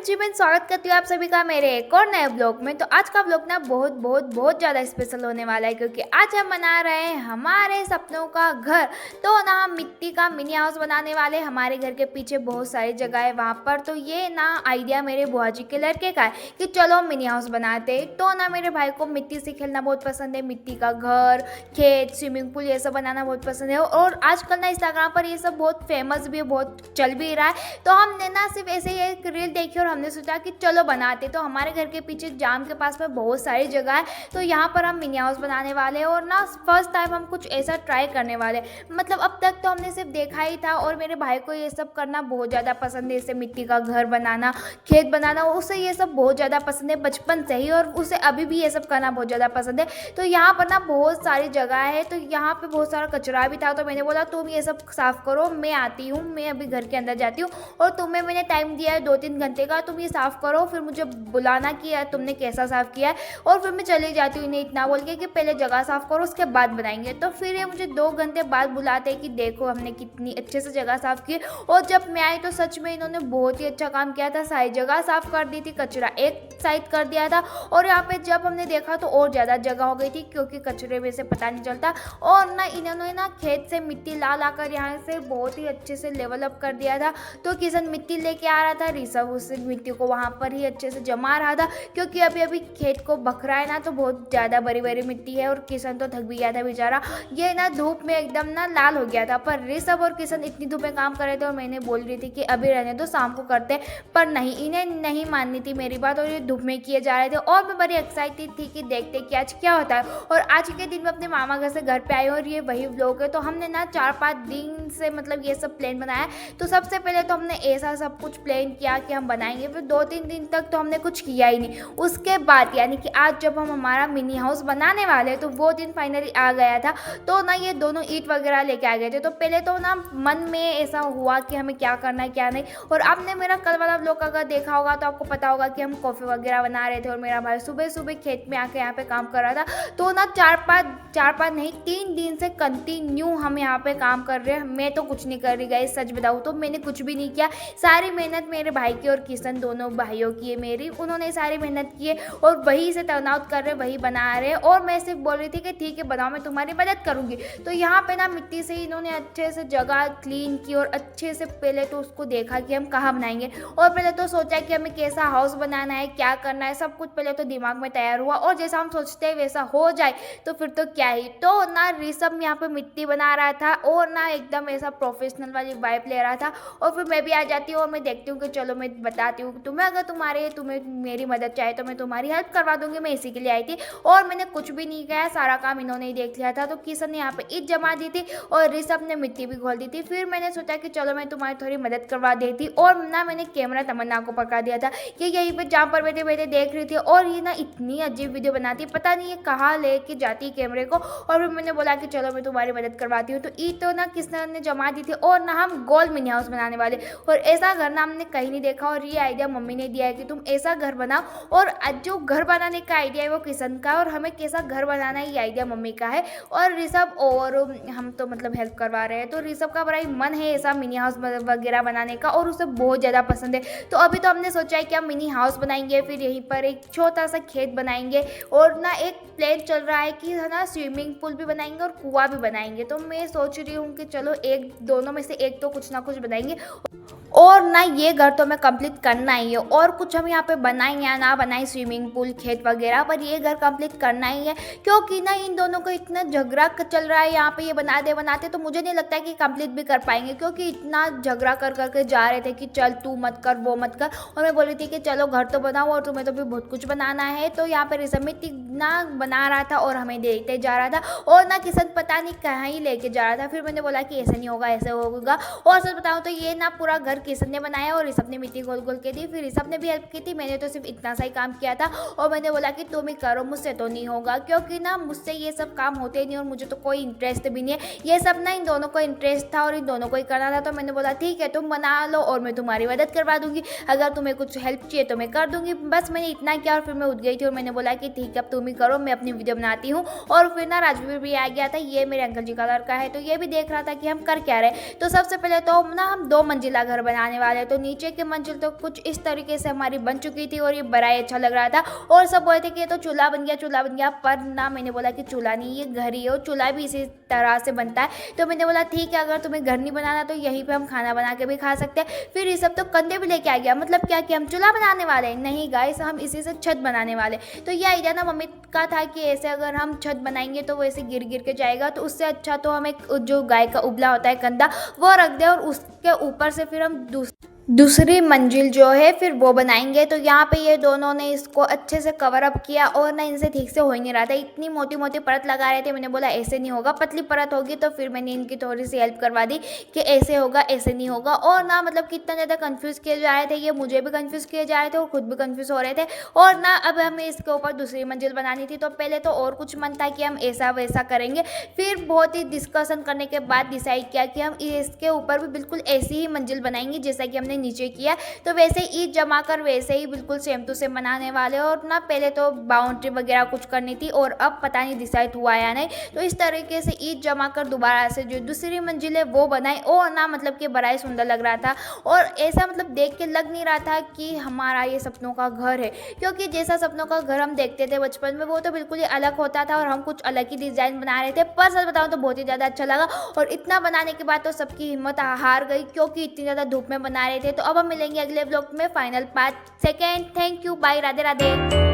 जी मैं स्वागत करती हूँ आप सभी का मेरे एक और नए ब्लॉग में। तो आज का ब्लॉग ना बहुत बहुत बहुत ज़्यादा स्पेशल होने वाला है, क्योंकि आज हम बना रहे हैं हमारे सपनों का घर। तो ना हम मिट्टी का मिनी हाउस बनाने वाले। हमारे घर के पीछे बहुत सारी जगह है वहाँ पर। तो ये ना आइडिया मेरे बुआ जी के लड़के का है कि चलो हम मिनी हाउस बनाते। तो ना मेरे भाई को मिट्टी से खेलना बहुत पसंद है, मिट्टी का घर, खेत, स्विमिंग पूल ये सब बनाना बहुत पसंद है। और आजकल ना इंस्टाग्राम पर ये सब बहुत फेमस भी है, बहुत चल भी रहा है। तो हमने ना सिर्फ ऐसे ही एक रील देखी और हमने सोचा कि चलो बनाते। तो हमारे घर के पीछे जाम के पास में बहुत सारी जगह है, तो यहाँ पर हम मिनी हाउस बनाने वाले हैं। और ना फर्स्ट टाइम हम कुछ ऐसा ट्राई करने वाले हैं। मतलब अब तक तो हमने सिर्फ देखा ही था, और मेरे भाई को ये सब करना बहुत ज़्यादा पसंद है, जैसे मिट्टी का घर बनाना, खेत बनाना। उसे ये सब बहुत ज़्यादा पसंद है बचपन से ही, और उसे अभी भी ये सब करना बहुत ज़्यादा पसंद है। तो यहाँ पर ना बहुत सारी जगह है, तो यहाँ पे बहुत सारा कचरा भी था। तो मैंने बोला तुम ये सब साफ़ करो, मैं आती हूँ, मैं अभी घर के अंदर जाती हूँ, और तुम्हें मैंने टाइम दिया है 2-3 घंटे का, तुम ये साफ़ करो, फिर मुझे बुलाना कि यार तुमने कैसा साफ़ किया है। और फिर मैं चली जाती हूँ इन्हें इतना बोल के कि पहले जगह साफ़ करो उसके बाद बनाएंगे। तो फिर ये मुझे 2 घंटे बाद बुलाते हैं कि देखो हमने कितनी अच्छे से जगह साफ़ की। और जब मैं आई तो सच में इन्होंने बहुत ही अच्छा काम किया था। सारी जगह साफ़ कर दी थी, कचरा एक साइड कर दिया था। और यहाँ पे जब हमने देखा तो और ज़्यादा जगह हो गई थी, क्योंकि कचरे में से पता नहीं चलता। और ना इन्होंने ना खेत से मिट्टी ला कर यहाँ से बहुत ही अच्छे से लेवल अप कर दिया था। तो किशन मिट्टी लेके आ रहा था, ऋषभ उस मिट्टी को वहाँ पर ही अच्छे से जमा रहा था, क्योंकि अभी अभी खेत को बखरा है ना, तो बहुत ज़्यादा बड़ी बड़ी मिट्टी है। और किशन तो थक भी गया था बेचारा, ये ना धूप में एकदम ना लाल हो गया था। पर ऋषभ और किशन इतनी धूप में काम कर रहे थे, और मैंने बोल रही थी कि अभी रहने दो, शाम को करते। पर नहीं, इन्हें नहीं माननी थी मेरी बात, और ये धूप में किए जा रहे थे। और मैं बड़ी एक्साइटेड थी कि देखते कि आज क्या होता है। और आज के दिन में अपने मामा घर से घर पे आई, और ये वही व्लॉग है। तो हमने ना 4-5 दिन से मतलब ये सब प्लान बनाया। तो सबसे पहले तो हमने ऐसा सब कुछ प्लान किया कि हम बनाएंगे, फिर 2-3 दिन तक तो हमने कुछ किया ही नहीं। उसके बाद यानी कि आज जब हम हमारा मिनी हाउस बनाने वाले तो वो दिन फाइनली आ गया था। तो ना ये दोनों ईंट वगैरह लेके आ गए थे। तो पहले तो ना मन में ऐसा हुआ कि हमें क्या करना है क्या नहीं। और आपने मेरा कल वाला व्लॉग अगर देखा होगा तो आपको पता होगा कि हम कॉफ़ी वगैरह बना रहे थे, और मेरा भाई सुबह सुबह खेत में आके यहाँ पे काम कर रहा था। तो ना 4-5 नहीं 3 दिन से कंटिन्यू हम यहाँ पे काम कर रहे हैं। मैं तो कुछ नहीं कर रही गाइस, सच बताऊँ तो मैंने कुछ भी नहीं किया। सारी मेहनत मेरे भाई की और किशन दोनों भाइयों की है मेरी, उन्होंने सारी मेहनत की है, और वही से टर्न आउट कर रहे, वही बना रहे। और मैं सिर्फ बोल रही थी कि ठीक है बनाओ, मैं तुम्हारी मदद करूँगी। तो यहाँ पे ना मिट्टी से इन्होंने अच्छे से जगह क्लीन की, और अच्छे से पहले तो उसको देखा कि हम कहाँ बनाएंगे। और पहले तो सोचा कि हमें कैसा हाउस बनाना है, क्या करना है, सब कुछ पहले तो दिमाग में तैयार हुआ। और जैसा हम सोचते हैं वैसा हो जाए तो फिर तो क्या ही। तो ना ऋषभ यहाँ पे मिट्टी बना रहा था, और ना एकदम ऐसा प्रोफेशनल वाली वाइब ले रहा था। और फिर मैं भी आ जाती हूँ, और मैं देखती हूँ कि चलो मैं बताती हूँ तुम्हें, अगर तुम्हें मेरी मदद चाहिए तो मैं तुम्हारी हेल्प करवा दूंगी। मैं इसी के लिए आई थी, और मैंने कुछ भी नहीं किया, सारा काम इन्होंने ही देख लिया था। तो किशन ने यहाँ पे ईंट जमा दी थी, और ऋषभ ने मिट्टी भी घोल दी थी। फिर मैंने सोचा कि चलो मैं तुम्हारी थोड़ी मदद करवा देती। और ना मैंने कैमरा तमन्ना को पकड़ा दिया था कि यहीं पर जहाँ पर बैठे बैठे देख रही थी। और ये ना इतनी अजीब वीडियो बनाती है, पता नहीं ये कहाँ लेके जाती है कैमरे को। और फिर मैंने बोला कि चलो मैं तुम्हारी मदद करवाती हूँ। तो ईंट तो ना किशन ने जमा दी थी, और ना हम गोल मिनी हाउस बनाने वाले। और ऐसा घर ना हमने कहीं नहीं देखा, और ये आइडिया मम्मी ने दिया है कि तुम ऐसा घर बनाओ। और जो घर बनाने का आइडिया है वो किशन का है, और हमें कैसा घर बनाना है ये आइडिया मम्मी का है। और ऋषभ और हम तो मतलब हेल्प करवा रहे हैं। तो ऋषभ का बड़ा ही मन है ऐसा मिनी हाउस वगैरह बनाने का, और उसे बहुत ज़्यादा पसंद है। तो अभी तो हमने सोचा है कि हम मिनी हाउस बनाएंगे, फिर यहीं पर एक छोटा सा खेत बनाएंगे, और ना एक प्लान चल रहा है कि है ना स्विमिंग पूल भी बनाएंगे और कुआं भी बनाएंगे। तो मैं सोच रही हूँ कि चलो एक दोनों में से एक तो कुछ ना कुछ बनाएंगे। और ना ये घर तो हमें कंप्लीट करना ही है, और कुछ हम यहाँ पे बनाएं या ना बनाएं स्विमिंग पूल खेत वगैरह, पर ये घर कंप्लीट करना ही है। क्योंकि ना इन दोनों का इतना झगड़ा चल रहा है यहाँ पे, ये बनाते तो मुझे नहीं लगता है कि कंप्लीट भी कर पाएंगे। क्योंकि इतना झगड़ा कर करके जा रहे थे कि चल तू मत कर वो मत कर, और मैं बोल रही थी कि चलो घर तो बनाओ, और तुम्हें तो भी बहुत कुछ बनाना है। तो यहाँ पे ऋषभ मिट्टी ना बना रहा था, और हमें देखते जा रहा था। और ना किशन पता नहीं कहाँ ही लेके जा रहा था। फिर मैंने बोला कि ऐसे नहीं होगा, ऐसे होगा। और सच बताऊँ तो ये ना पूरा घर किशन ने बनाया, और ऋषभ ने मिट्टी गोल गोल के दी। फिर ऋषभ ने भी हेल्प की थी, मैंने तो सिर्फ इतना सा ही काम किया था। और मैंने बोला कि तुम ही करो, मुझसे तो नहीं होगा, क्योंकि ना मुझसे ये सब काम होते नहीं, और मुझे तो कोई इंटरेस्ट भी नहीं है। ये सब ना इन दोनों को इंटरेस्ट था, और इन दोनों को ही करना था। तो मैंने बोला ठीक है तुम बना लो, और मैं तुम्हारी मदद करवा दूंगी। अगर तुम्हें कुछ हेल्प चाहिए तो मैं कर दूंगी। बस मैंने इतना किया, और फिर मैं उठ गई थी, और मैंने बोला कि ठीक है अब तुम तुम ही करो, मैं अपनी वीडियो बनाती हूँ। और फिर ना राजवीर भी आ गया था, ये मेरे अंकल जी का लड़का है, तो ये भी देख रहा था कि हम कर क्या रहे। तो सबसे पहले तो ना हम 2 मंजिला घर बनाने वाले हैं। तो नीचे की मंजिल तो कुछ इस तरीके से हमारी बन चुकी थी और ये बड़ा ही अच्छा लग रहा था। और सब बोले थे कि ये तो चूल्हा बन गया, चूल्हा बन गया, पर ना मैंने बोला कि चूल्हा नहीं, ये घर ही है और चूल्हा भी इसी तरह से बनता है। तो मैंने बोला ठीक है, अगर तुम्हें घर नहीं बनाना तो यहीं पे हम खाना बना के भी खा सकते हैं। फिर ये सब तो कंधे भी लेके आ गया, मतलब क्या कि हम चूल्हा बनाने वाले हैं? नहीं गाइस, हम इसी से छत बनाने वाले। तो ये आइडिया ना मम्मी का था कि ऐसे अगर हम छत बनाएंगे तो वो ऐसे गिर गिर के जाएगा, तो उससे अच्छा तो हम एक जो गाय का उबला होता है कंधा वो रख दे और उसके ऊपर से फिर हम दूसरी मंजिल जो है फिर वो बनाएंगे। तो यहाँ पे ये दोनों ने इसको अच्छे से कवर अप किया और ना इनसे ठीक से हो ही नहीं रहा था, इतनी मोटी मोटी परत लगा रहे थे। मैंने बोला ऐसे नहीं होगा, पतली परत होगी। तो फिर मैंने इनकी थोड़ी सी हेल्प करवा दी कि ऐसे होगा, ऐसे नहीं होगा। और ना मतलब कितना ज़्यादा कन्फ्यूज़ किए जा रहे थे, ये मुझे भी कन्फ्यूज़ किए जा रहे थे और खुद भी कन्फ्यूज़ हो रहे थे। और ना अब हमें इसके ऊपर दूसरी मंजिल बनानी थी। तो पहले तो और कुछ मन था कि हम ऐसा वैसा करेंगे, फिर बहुत ही डिस्कशन करने के बाद डिसाइड किया कि हम इसके ऊपर भी बिल्कुल ऐसी ही मंजिल बनाएंगे जैसा कि हमने नीचे किया। तो वैसे ईंट जमा कर वैसे ही बिल्कुल सेम टू सेम बनाने वाले। और ना पहले तो बाउंड्री वगैरह कुछ करनी थी और अब पता नहीं डिसाइड हुआ या नहीं। तो इस तरीके से ईंट जमा कर दोबारा से जो दूसरी मंजिल है वो बनाई और ना मतलब कि बड़ा ही सुंदर लग रहा था। और ऐसा मतलब देख के लग नहीं रहा था कि हमारा ये सपनों का घर है, क्योंकि जैसा सपनों का घर हम देखते थे बचपन में वो तो बिल्कुल ही अलग होता था और हम कुछ अलग ही डिज़ाइन बना रहे थे। पर सच बताऊँ तो बहुत ही ज़्यादा अच्छा लगा। और इतना बनाने के बाद तो सबकी हिम्मत हार गई, क्योंकि इतनी ज़्यादा धूप में बना रहे थे। तो अब हम मिलेंगे अगले ब्लॉग में final part second. Thank you, bye, Radhe Radhe.